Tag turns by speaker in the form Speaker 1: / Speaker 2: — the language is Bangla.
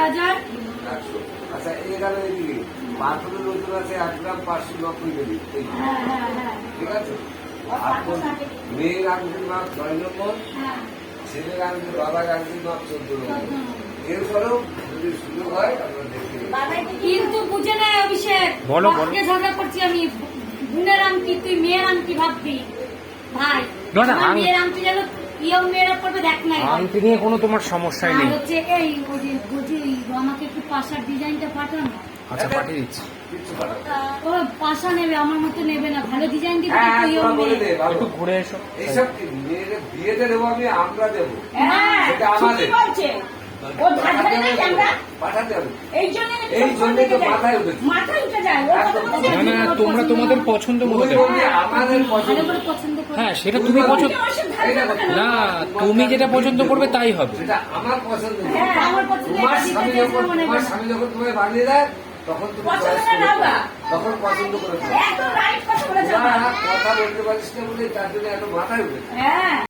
Speaker 1: 11,000।
Speaker 2: আচ্ছা এই গেল এদিকে পাথরের ওজন আছে 1 গ্রাম 590 মিলি। ঠিক আছে। মেয়ের আংটির মাপ 9 নম্বর, ছেলের আংটির বাবার আংটির মাপ 14 নম্বর। এরপরেও যদি সুযোগ হয় আমরা দেখতে
Speaker 1: কিন্তু বুঝে নেয় অভিষেক, বাবাকে ঝগড়া করছি আমি। বোনের আংটি তুই মেয়ের আংটি ভাববি ভাই, মেয়ের আংটি যেন ইয়ং মেয়েরা পড়বে দেখ নাই।
Speaker 3: আংটি নিয়ে কোনো তোমার সমস্যাই নেই।
Speaker 1: হচ্ছে এই বলছি আমাকে একটু পাশার ডিজাইনটা পাঠান।
Speaker 3: আচ্ছা পাঠিয়ে দিচ্ছি।
Speaker 1: ও পাশা নেবে, আমার মতো নেবে না, ভালো ডিজাইন দিবে।
Speaker 3: একটু ঘুরে এসো।
Speaker 2: এইসব মেয়েদের বিয়েতে দেবো আমি, আমরা দেবো, সেটা আমাদের পাঠাতে হবে। এই জন্য তো মাথায় উঠেছে।
Speaker 3: না না, তোমরা তোমাদের পছন্দ মতো দেবে।
Speaker 2: আমাদের
Speaker 1: পছন্দ করে।
Speaker 3: হ্যাঁ সেটা তুমি পছন্দ না, তুমি যেটা পছন্দ করবে তাই হবে।
Speaker 2: সেটা আমার পছন্দ।
Speaker 1: আমার পছন্দ।
Speaker 2: তোমার স্বামী যখন তোমায় বানিয়ে দেয় তখন তুমি তখন পছন্দ করে কথা বলতে পারিস না বলে তার জন্য এত মাথায় উঠেছে।